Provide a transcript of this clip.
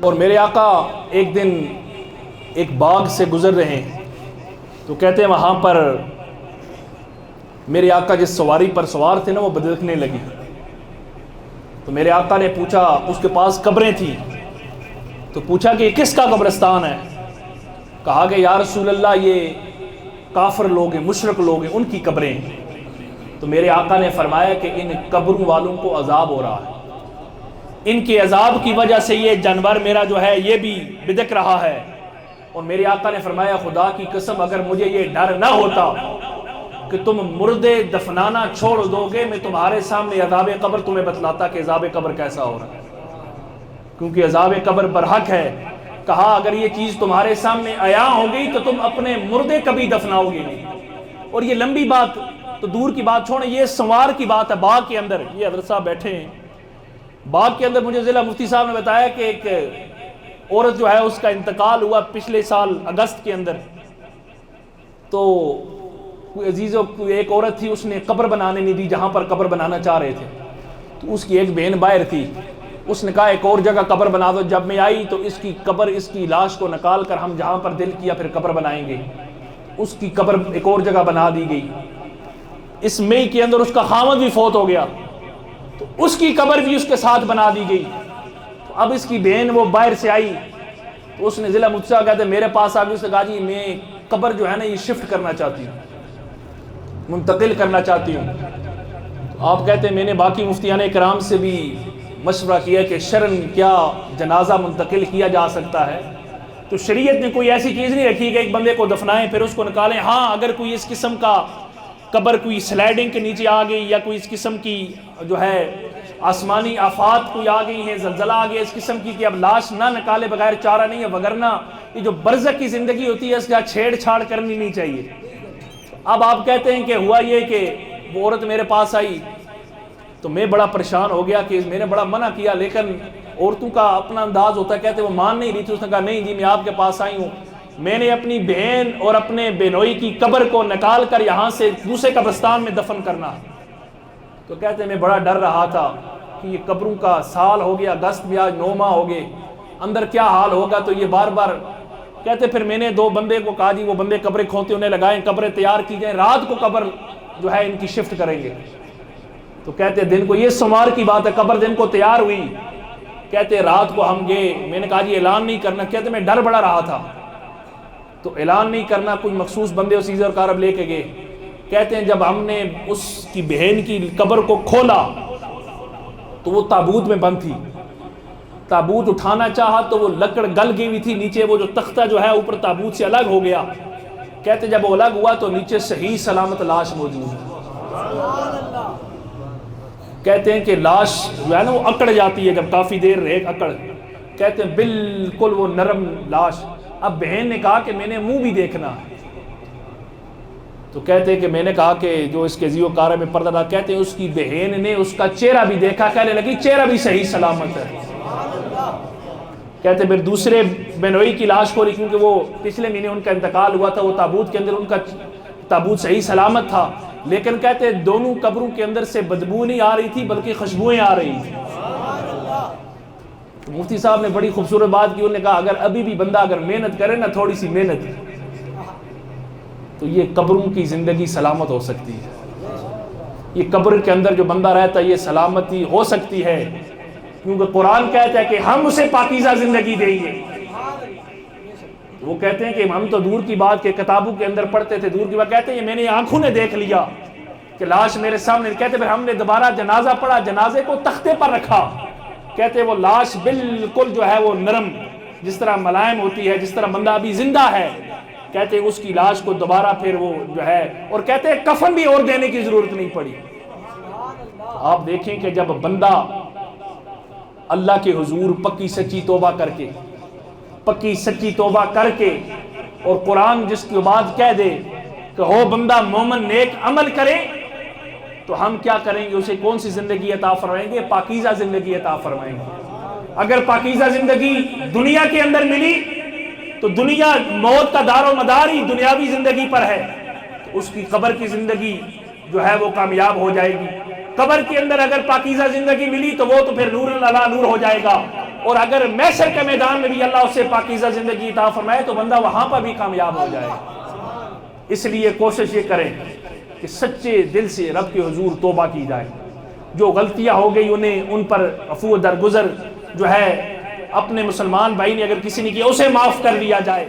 اور میرے آقا ایک دن ایک باغ سے گزر رہے ہیں تو کہتے ہیں وہاں پر میرے آقا جس سواری پر سوار تھے نا وہ بدکنے لگی. تو میرے آقا نے پوچھا, اس کے پاس قبریں تھیں تو پوچھا کہ یہ کس کا قبرستان ہے؟ کہا کہ یا رسول اللہ یہ کافر لوگ ہیں, مشرک لوگ ہیں, ان کی قبریں ہیں. تو میرے آقا نے فرمایا کہ ان قبروں والوں کو عذاب ہو رہا ہے, ان کے عذاب کی وجہ سے یہ جانور میرا جو ہے یہ بھی بدک رہا ہے. اور میرے آقا نے فرمایا خدا کی قسم اگر مجھے یہ ڈر نہ ہوتا کہ تم مردے دفنانا چھوڑ دو گے, میں تمہارے سامنے عذاب قبر تمہیں بتلاتا کہ عذاب قبر کیسا ہو رہا ہے, کیونکہ عذاب قبر برحق ہے. کہا اگر یہ چیز تمہارے سامنے عیاں ہو گئی تو تم اپنے مردے کبھی دفناؤ گے نہیں. اور یہ لمبی بات تو دور کی بات چھوڑیں, یہ سنوار کی بات ہے. باغ کے اندر یہ حضرت صاحب بیٹھے ہیں, باغ کے اندر مجھے ضلع مفتی صاحب نے بتایا کہ ایک عورت جو ہے اس کا انتقال ہوا پچھلے سال اگست کے اندر. تو کوئی عزیزوں کوئی ایک عورت تھی, اس نے قبر بنانے نہیں دی جہاں پر قبر بنانا چاہ رہے تھے. تو اس کی ایک بہن باہر تھی, اس نے کہا ایک اور جگہ قبر بنا دو. جب میں آئی تو اس کی قبر, اس کی لاش کو نکال کر ہم جہاں پر دل کیا پھر قبر بنائیں گے, اس کی قبر ایک اور جگہ بنا دی گئی. اس مئی کے اندر اس کا خامد بھی فوت ہو گیا تو اس کی قبر بھی اس کے ساتھ بنا دی گئی. تو اب اس کی بہن وہ باہر سے آئی تو اس نے ضلع مفتی صاحب کہتے میرے پاس آ گئی, اس نے کہا جی میں قبر جو ہے نا یہ شفٹ کرنا چاہتی ہوں, منتقل کرنا چاہتی ہوں. تو آپ کہتے ہیں میں نے باقی مفتیان کرام سے بھی مشورہ کیا کہ شرعاً کیا جنازہ منتقل کیا جا سکتا ہے. تو شریعت نے کوئی ایسی چیز نہیں رکھی کہ ایک بندے کو دفنائیں پھر اس کو نکالیں. ہاں اگر کوئی اس قسم کا قبر کوئی سلائڈنگ کے نیچے آ گئی یا کوئی اس قسم کی جو ہے آسمانی آفات کوئی آ گئی ہیں, زلزلہ آ گیا اس قسم کی کہ اب لاش نہ نکالے بغیر چارہ نہیں ہے, وگرنہ یہ جو برزخ کی زندگی ہوتی ہے اس کا چھیڑ چھاڑ کرنی نہیں چاہیے. اب آپ کہتے ہیں کہ ہوا یہ کہ وہ عورت میرے پاس آئی تو میں بڑا پریشان ہو گیا کہ میں نے بڑا منع کیا, لیکن عورتوں کا اپنا انداز ہوتا ہے. کہتے وہ مان نہیں رہی تھی. اس نے کہا نہیں جی میں آپ کے پاس آئی ہوں, میں نے اپنی بہن اور اپنے بہنوئی کی قبر کو نکال کر یہاں سے دوسرے قبرستان میں دفن کرنا. تو کہتے ہیں میں بڑا ڈر رہا تھا کہ یہ قبروں کا سال ہو گیا, اگست میں آج 9 ماہ ہو گئے, اندر کیا حال ہوگا. تو یہ بار بار کہتے پھر میں نے 2 بندے کو کہا جی وہ بندے قبریں کھوتے انہیں لگائیں, قبریں تیار کی جائیں, رات کو قبر جو ہے ان کی شفٹ کریں گے. تو کہتے دن کو, یہ سوموار کی بات ہے, قبر دن کو تیار ہوئی. کہتے رات کو ہم گئے, میں نے کہا جی اعلان نہیں کرنا. کہتے میں ڈر بڑا رہا تھا تو اعلان نہیں کرنا, کوئی مخصوص بندے اس اور کارب لے کے گئے. کہتے ہیں جب ہم نے اس کی بہن کی قبر کو کھولا تو وہ تابوت میں بند تھی. تابوت اٹھانا چاہا تو وہ لکڑ گل گئی ہوئی تھی نیچے, وہ جو تختہ جو ہے اوپر تابوت سے الگ ہو گیا. کہتے جب وہ الگ ہوا تو نیچے صحیح سلامت لاش موجود ہے. کہتے ہیں کہ لاش جو ہے نا وہ اکڑ جاتی ہے جب کافی دیر رہے اکڑ. کہتے ہیں بالکل وہ نرم لاش. اب بہن نے کہا کہ میں نے منہ بھی دیکھنا. تو کہتے ہیں کہ میں نے کہا کہ جو اس کے زیو کارے میں پردہ تھا, کہتے ہیں اس کی بہن نے اس کا چہرہ بھی دیکھا, کہنے لگی چہرہ بھی صحیح سلامت ہے. کہتے ہیں پھر دوسرے بہنوئی کی لاش کو, کیونکہ وہ پچھلے مہینے ان کا انتقال ہوا تھا, وہ تابوت کے اندر ان کا تابوت صحیح سلامت تھا, لیکن کہتے ہیں دونوں قبروں کے اندر سے بدبو نہیں آ رہی تھی بلکہ خوشبوئیں آ رہی تھی. مفتی صاحب نے بڑی خوبصورت بات کی, انہوں نے کہا اگر ابھی بھی بندہ اگر محنت کرے نا, تھوڑی سی محنت, تو یہ قبروں کی زندگی سلامت ہو سکتی ہے. یہ قبر کے اندر جو بندہ رہتا ہے یہ سلامتی ہو سکتی ہے, کیونکہ قرآن کہتا ہے کہ ہم اسے پاکیزہ زندگی دیں گے. وہ کہتے ہیں کہ ہم تو دور کی بات کے کتابوں کے اندر پڑھتے تھے, دور کی بات, کہتے ہیں میں نے آنکھوں نے دیکھ لیا کہ لاش میرے سامنے. کہتے پھر ہم نے دوبارہ جنازہ پڑھا, جنازے کو تختے پر رکھا. کہتے وہ لاش بالکل جو ہے وہ نرم, جس طرح ملائم ہوتی ہے, جس طرح بندہ ابھی زندہ ہے. کہتے اس کی لاش کو دوبارہ پھر وہ جو ہے, اور کہتے ہیں کفن بھی اور دینے کی ضرورت نہیں پڑی. آپ دیکھیں کہ جب بندہ اللہ کے حضور پکی سچی توبہ کر کے, پکی سچی توبہ کر کے, اور قرآن جس کی بات کہہ دے کہ ہو بندہ مومن نیک عمل کرے, تو ہم کیا کریں گے, اسے کون سی زندگی عطا فرمائیں گے؟ پاکیزہ زندگی عطا فرمائیں گے. اگر پاکیزہ زندگی دنیا کے اندر ملی تو دنیا موت کا دار و مدار ہی دنیاوی زندگی پر ہے, تو اس کی قبر کی زندگی جو ہے وہ کامیاب ہو جائے گی. قبر کے اندر اگر پاکیزہ زندگی ملی تو وہ تو پھر نور علی نور ہو جائے گا, اور اگر محشر کے میدان میں بھی اللہ اسے پاکیزہ زندگی عطا فرمائے تو بندہ وہاں پر بھی کامیاب ہو جائے. اس لیے کوشش یہ کریں کہ سچے دل سے رب کے حضور توبہ کی جائے. جو غلطیاں ہو گئی ان پر عفو درگزر جو ہے اپنے مسلمان بھائی نے اگر کسی نے کیا اسے معاف کر دیا جائے.